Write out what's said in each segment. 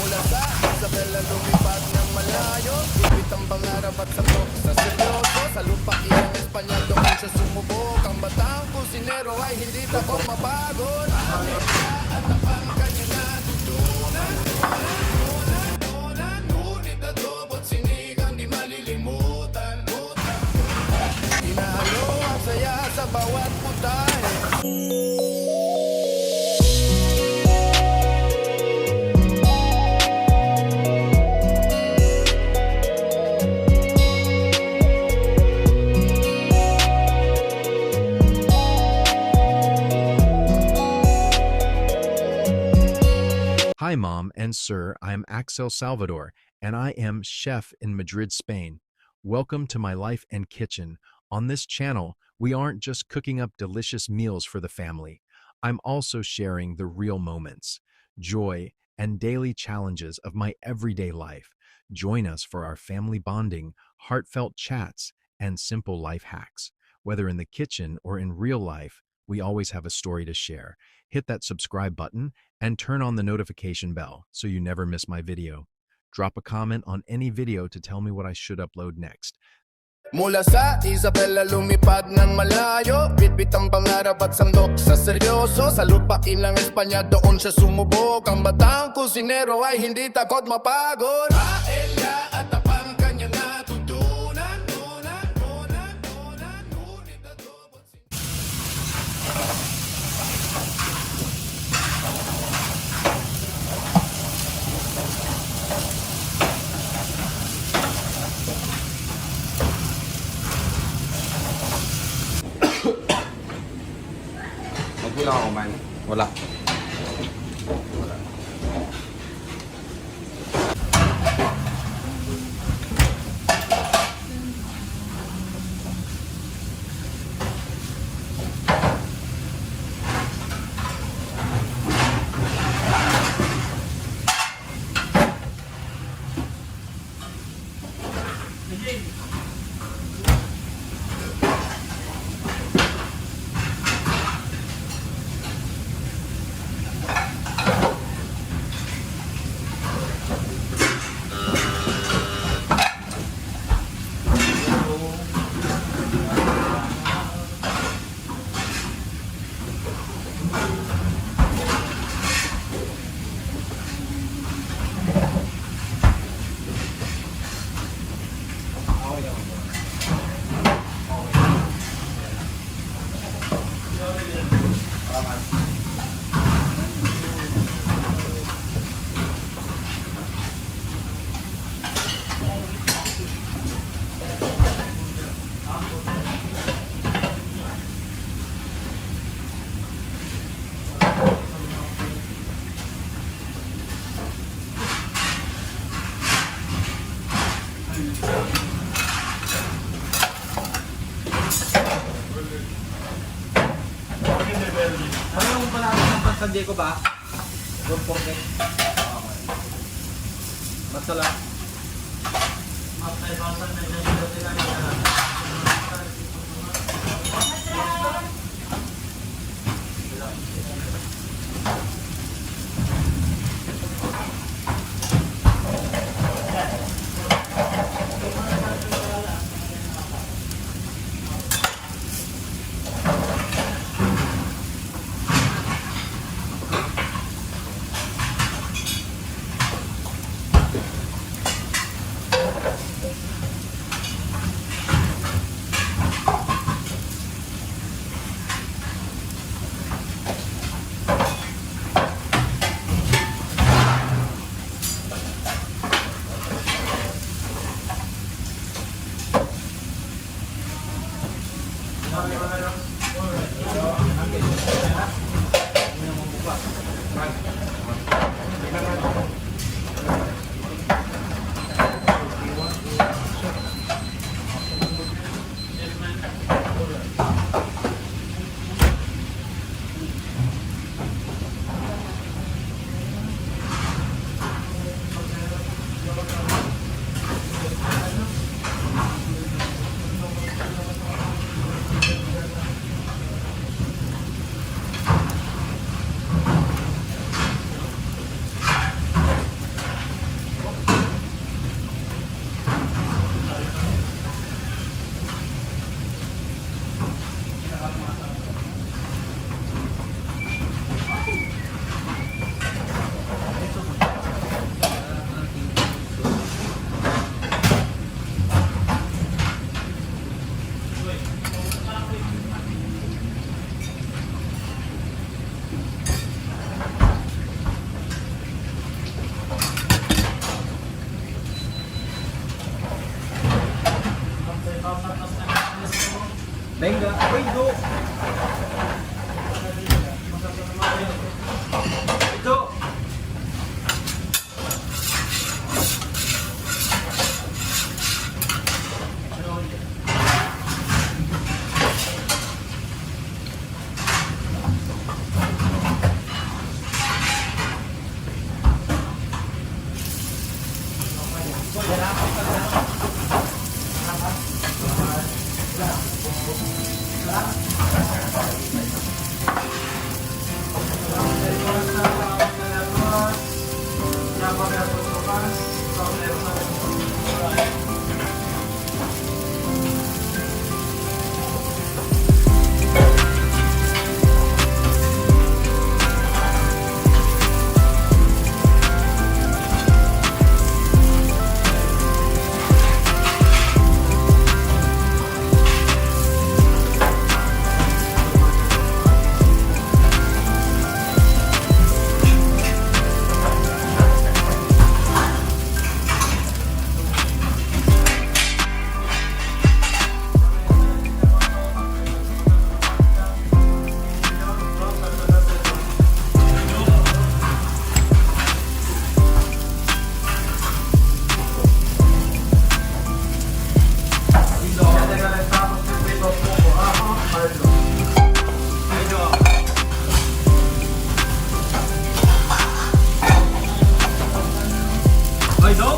Mula sa Isabela lumipad ng malayo, ipit ang pangarap at sabok sa seryoso. Sa lupain ng Espanya doon siya sumubok. Ang batang kusinero ay hindi takot mapagod. At ang kanya natutunan, ngunit adobo't sinigang di malilimutan. Inahalo ang saya sa bawat putahe. Hi, Mom and Sir. I am Axel Salvador, and I am chef in Madrid, Spain. Welcome to my life and kitchen. On this channel, we aren't just cooking up delicious meals for the family. I'm also sharing the real moments, joy, and daily challenges of my everyday life. Join us for our family bonding, heartfelt chats, and simple life hacks. Whether in the kitchen or in real life, we always have a story to share. Hit that subscribe button and turn on the notification bell so you never miss my video. Drop a comment on any video to tell me what I should upload next. Mula sa Isabela lumipad ng malayo, bitbit ang pangarap at sandok sa seryoso. Sa lupain ng Espanya doon siya sumubok. Ang batang kusinero ay hindi takot mapagod. Paella at tapang kanya natutunan. Ngunit adobo't Magbilang ako man. Wala. Ano yung panalo ng San Diego ba? Don't forget. Masala. Ay, no?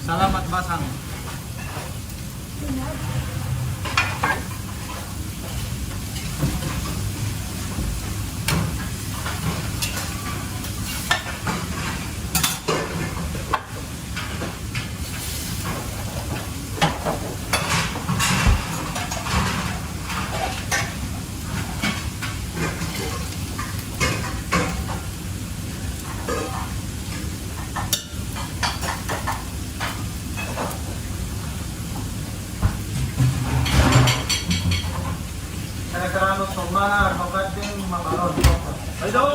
Salamat, Basang. Nagkaroon sa mga mabating mamaron. Ay, do!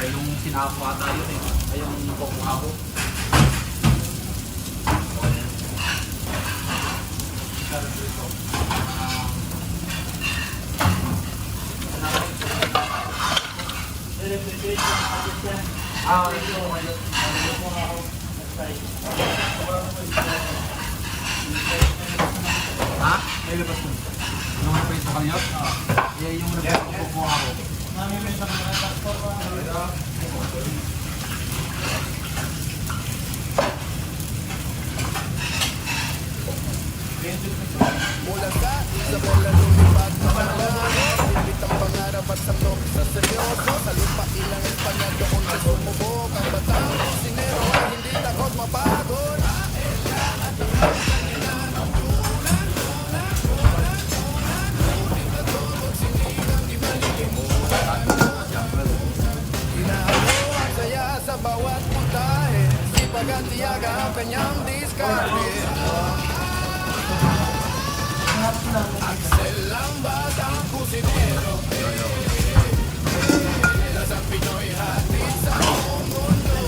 Yung sinakuha tayo eh. Ay yung nakukuha ko. Ha? May labas mo. Yung repeto kayo? Yeah, yung repeto ko po ako. Mula sa Isabela lumipad na malayo, bibit ang pangarap at sandok sa seryoso. Sa lupa ilang Espanya doon sa sumubok. Ang batang kusinero ay hindi takot mapagod. Inaano ang saya sa bawat putahe, sipag at tiyaga ang kanyang diskarte. Axel ang batang kusinero, lasang Pinoy hatid sa buong mundo.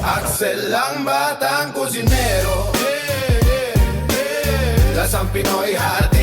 Axel ang batang kusinero, lasang Pinoy hatid